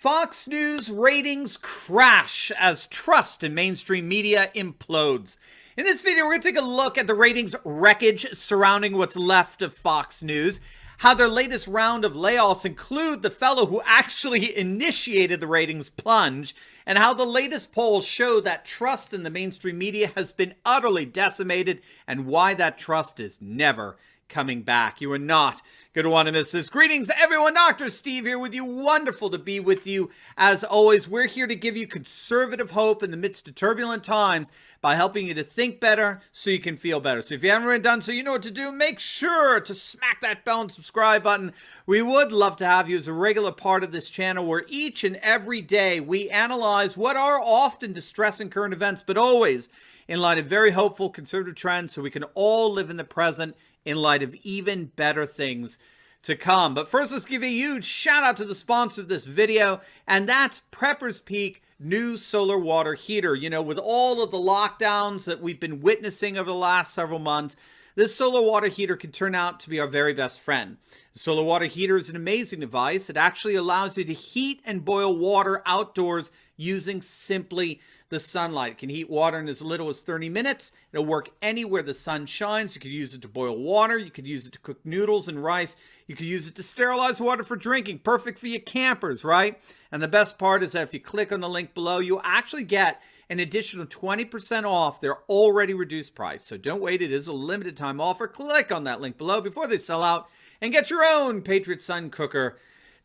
Fox News ratings crash as trust in mainstream media implodes. In this video, we're going to take a look at the ratings wreckage surrounding what's left of Fox News, how their latest round of layoffs include the fellow who actually initiated the ratings plunge, and how the latest polls show that trust in the mainstream media has been utterly decimated, and why that trust is never coming back. You are not going to want to miss this. Greetings, everyone. Dr. Steve here with you. Wonderful to be with you. As always, we're here to give you conservative hope in the midst of turbulent times by helping you to think better so you can feel better. So if you haven't already done so, you know what to do. Make sure to smack that bell and subscribe button. We would love to have you as a regular part of this channel where each and every day we analyze what are often distressing current events, but always in light of very hopeful conservative trends so we can all live in the present in light of even better things to come. But first, let's give a huge shout out to the sponsor of this video, and that's Prepper's Peak new solar water heater. You know, with all of the lockdowns that we've been witnessing over the last several months, this solar water heater can turn out to be our very best friend. The solar water heater is an amazing device. It actually allows you to heat and boil water outdoors using simply the sunlight. It can heat water in as little as 30 minutes. It'll work anywhere the sun shines. You could use it to boil water. You could use it to cook noodles and rice. You could use it to sterilize water for drinking. Perfect for you campers, right? And the best part is that if you click on the link below, you'll actually get an additional 20% off their already reduced price. So don't wait. It is a limited time offer. Click on that link below before they sell out and get your own Patriot Sun cooker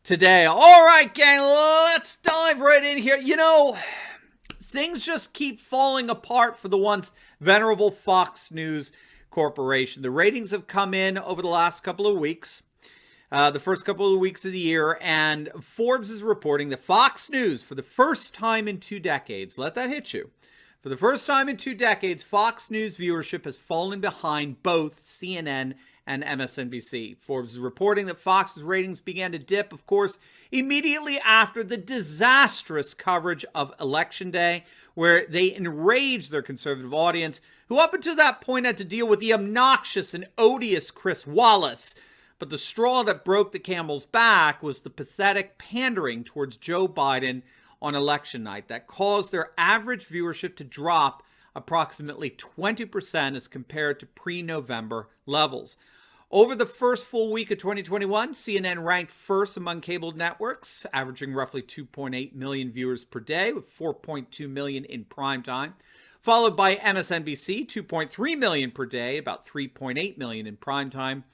today. All right, gang, let's dive right in here. You know, things just keep falling apart for the once venerable Fox News Corporation. The ratings have come in over the last couple of weeks, the first couple of weeks of the year, and Forbes is reporting that Fox News, for the first time in 2 decades, let that hit you, for the first time in 2 decades, Fox News viewership has fallen behind both CNN and MSNBC. Forbes is reporting that Fox's ratings began to dip, of course, immediately after the disastrous coverage of Election Day, where they enraged their conservative audience, who up until that point had to deal with the obnoxious and odious Chris Wallace. But the straw that broke the camel's back was the pathetic pandering towards Joe Biden on election night that caused their average viewership to drop approximately 20% as compared to pre-November levels. Over the first full week of 2021, CNN ranked first among cable networks, averaging roughly 2.8 million viewers per day, with 4.2 million in prime time, followed by MSNBC, 2.3 million per day, about 3.8 million in prime time.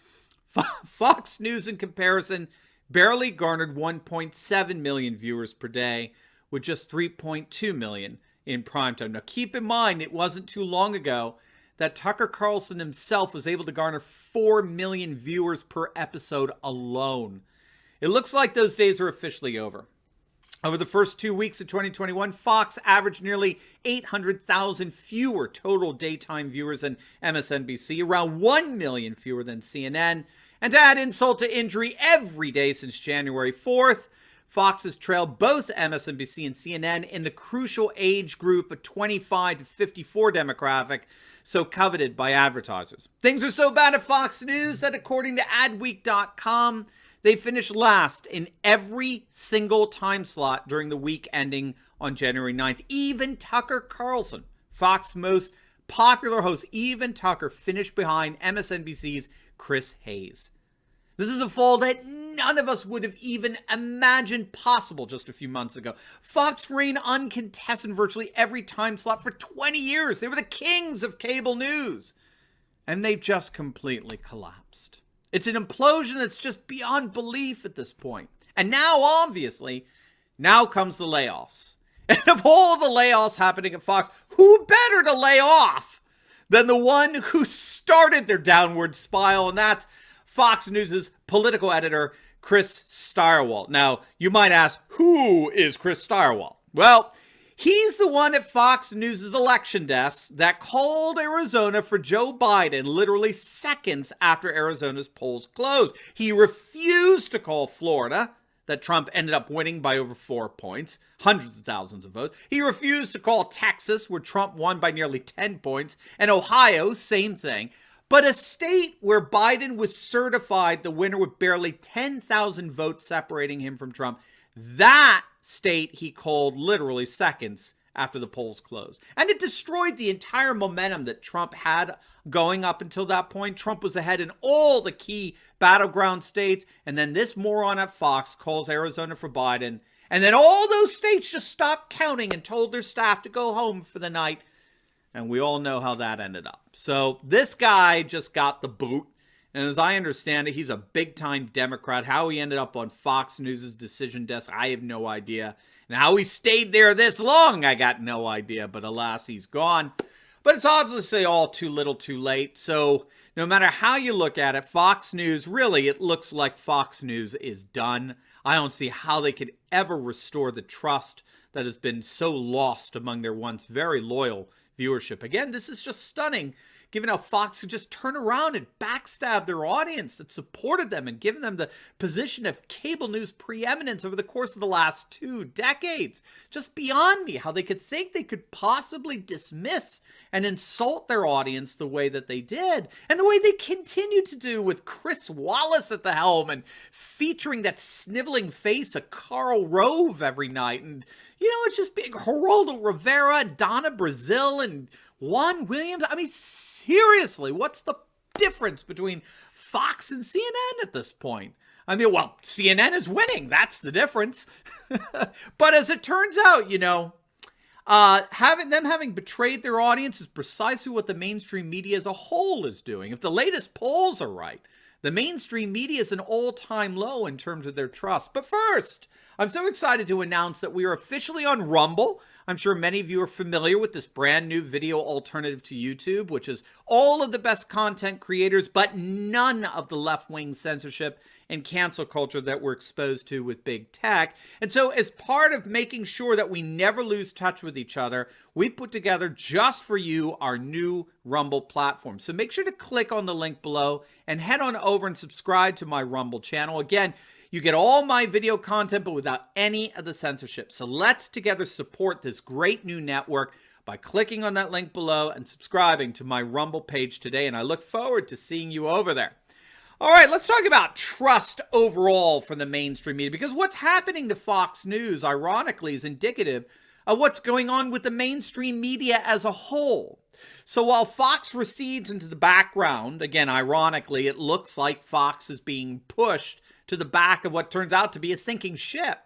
Fox News, in comparison, barely garnered 1.7 million viewers per day, with just 3.2 million in primetime. Now, keep in mind, it wasn't too long ago that Tucker Carlson himself was able to garner 4 million viewers per episode alone. It looks like those days are officially over. Over the first 2 weeks of 2021, Fox averaged nearly 800,000 fewer total daytime viewers than MSNBC, around 1 million fewer than CNN. And to add insult to injury, every day since January 4th, Fox has trailed both MSNBC and CNN in the crucial age group of 25 to 54 demographic, so coveted by advertisers. Things are so bad at Fox News that according to adweek.com, they finished last in every single time slot during the week ending on January 9th. Even Tucker Carlson, Fox's most popular host, even Tucker finished behind MSNBC's Chris Hayes. This is a fall that none of us would have even imagined possible just a few months ago. Fox reigned uncontested in virtually every time slot for 20 years. They were the kings of cable news. And they've just completely collapsed. It's an implosion that's just beyond belief at this point. And now, obviously, now comes the layoffs. And of all the layoffs happening at Fox, who better to lay off than the one who started their downward spiral, and that's Fox News' political editor, Chris Stirewalt. Now, you might ask, who is Chris Stirewalt? Well, he's the one at Fox News' election desk that called Arizona for Joe Biden literally seconds after Arizona's polls closed. He refused to call Florida, that Trump ended up winning by over 4 points, hundreds of thousands of votes. He refused to call Texas, where Trump won by nearly 10 points, and Ohio, same thing. But a state where Biden was certified the winner with barely 10,000 votes separating him from Trump, that state he called literally seconds after the polls closed. And it destroyed the entire momentum that Trump had going up until that point. Trump was ahead in all the key battleground states. And then this moron at Fox calls Arizona for Biden. And then all those states just stopped counting and told their staff to go home for the night. And we all know how that ended up. So this guy just got the boot. And as I understand it, he's a big-time Democrat. How he ended up on Fox News' decision desk, I have no idea. And how he stayed there this long, I got no idea. But alas, he's gone. But it's obviously all too little too late. So no matter how you look at it, Fox News, really, it looks like Fox News is done. I don't see how they could ever restore the trust that has been so lost among their once very loyal viewership. Again, this is just stunning, given how Fox could just turn around and backstab their audience that supported them and given them the position of cable news preeminence over the course of the last 2 decades. Just beyond me how they could think they could possibly dismiss and insult their audience the way that they did, and the way they continue to do with Chris Wallace at the helm and featuring that sniveling face of Karl Rove every night. And, you know, it's just big Geraldo Rivera and Donna Brazil and Juan Williams. I mean, seriously, what's the difference between Fox and CNN at this point? I mean, well, CNN is winning. That's the difference. But as it turns out, you know, having betrayed their audience is precisely what the mainstream media as a whole is doing. If the latest polls are right, the mainstream media is an all-time low in terms of their trust. But first, I'm so excited to announce that we are officially on Rumble. I'm sure many of you are familiar with this brand new video alternative to YouTube, which is all of the best content creators, but none of the left-wing censorship and cancel culture that we're exposed to with big tech. And so as part of making sure that we never lose touch with each other, we put together just for you our new Rumble platform. So make sure to click on the link below and head on over and subscribe to my Rumble channel. Again, you get all my video content, but without any of the censorship. So let's together support this great new network by clicking on that link below and subscribing to my Rumble page today. And I look forward to seeing you over there. All right, let's talk about trust overall from the mainstream media, because what's happening to Fox News, ironically, is indicative of what's going on with the mainstream media as a whole. So while Fox recedes into the background, again, ironically, it looks like Fox is being pushed to the back of what turns out to be a sinking ship.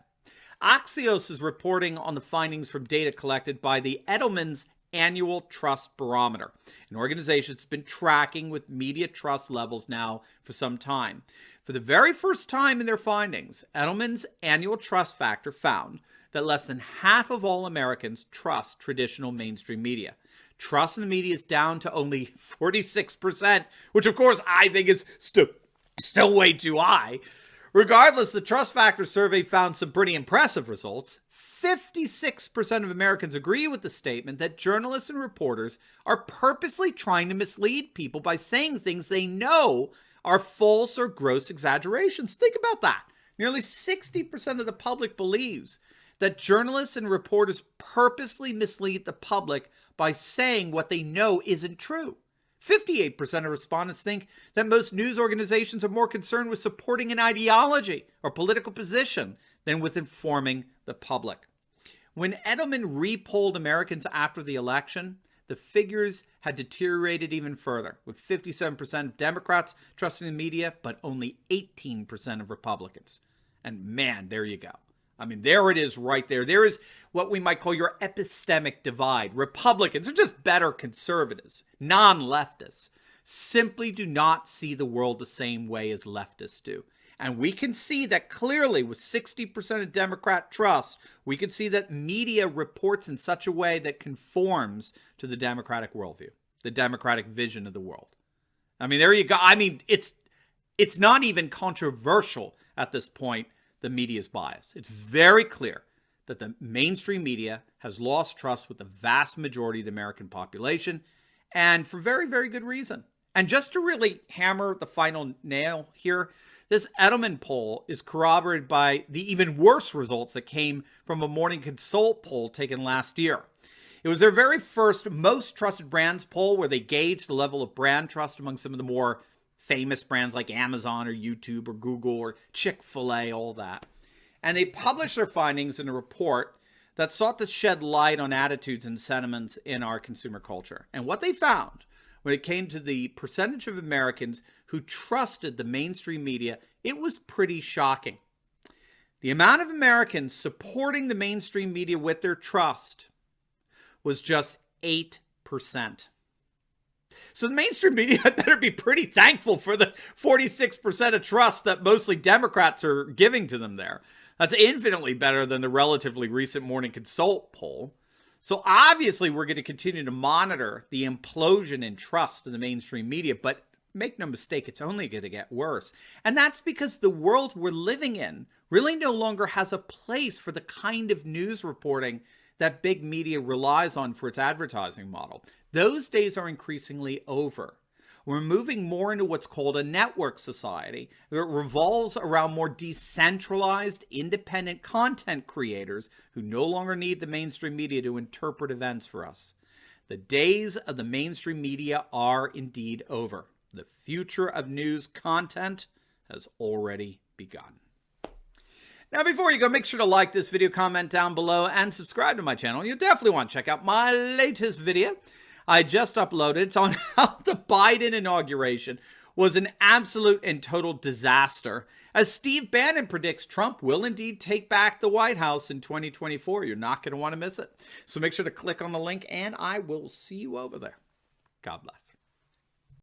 Axios is reporting on the findings from data collected by the Edelman's Annual Trust Barometer, an organization that's been tracking with media trust levels now for some time. For the very first time in their findings, Edelman's Annual Trust Factor found that less than half of all Americans trust traditional mainstream media. Trust in the media is down to only 46%, which of course I think is still way too high. Regardless, the Trust Factor survey found some pretty impressive results. 56% of Americans agree with the statement that journalists and reporters are purposely trying to mislead people by saying things they know are false or gross exaggerations. Think about that. Nearly 60% of the public believes that journalists and reporters purposely mislead the public by saying what they know isn't true. 58% of respondents think that most news organizations are more concerned with supporting an ideology or political position than with informing the public. When Edelman re-polled Americans after the election, the figures had deteriorated even further, with 57% of Democrats trusting the media, but only 18% of Republicans. And man, there you go. I mean, there it is right there. There is what we might call your epistemic divide. Republicans are just better conservatives, non-leftists, simply do not see the world the same way as leftists do. And we can see that clearly with 60% of Democrat trust. We can see that media reports in such a way that conforms to the Democratic worldview, the Democratic vision of the world. I mean, there you go. I mean, it's not even controversial at this point, the media's bias. It's very clear that the mainstream media has lost trust with the vast majority of the American population, and for very, very good reason. And just to really hammer the final nail here, this Edelman poll is corroborated by the even worse results that came from a Morning Consult poll taken last year. It was their very first most trusted brands poll where they gauged the level of brand trust among some of the more famous brands like Amazon or YouTube or Google or Chick-fil-A, all that. and they published their findings in a report that sought to shed light on attitudes and sentiments in our consumer culture. And what they found when it came to the percentage of Americans who trusted the mainstream media, it was pretty shocking. The amount of Americans supporting the mainstream media with their trust was just 8%. So the mainstream media had better be pretty thankful for the 46% of trust that mostly Democrats are giving to them there. That's infinitely better than the relatively recent Morning Consult poll. So obviously we're going to continue to monitor the implosion in trust in the mainstream media, but make no mistake, it's only going to get worse. And that's because the world we're living in really no longer has a place for the kind of news reporting that big media relies on for its advertising model. Those days are increasingly over. We're moving more into what's called a network society. It revolves around more decentralized, independent content creators who no longer need the mainstream media to interpret events for us. The days of the mainstream media are indeed over. The future of news content has already begun. Now, before you go, make sure to like this video, comment down below, and subscribe to my channel. You'll definitely want to check out my latest video I just uploaded. It's on how the Biden inauguration was an absolute and total disaster. As Steve Bannon predicts, Trump will indeed take back the White House in 2024. You're not going to want to miss it. So make sure to click on the link, and I will see you over there. God bless.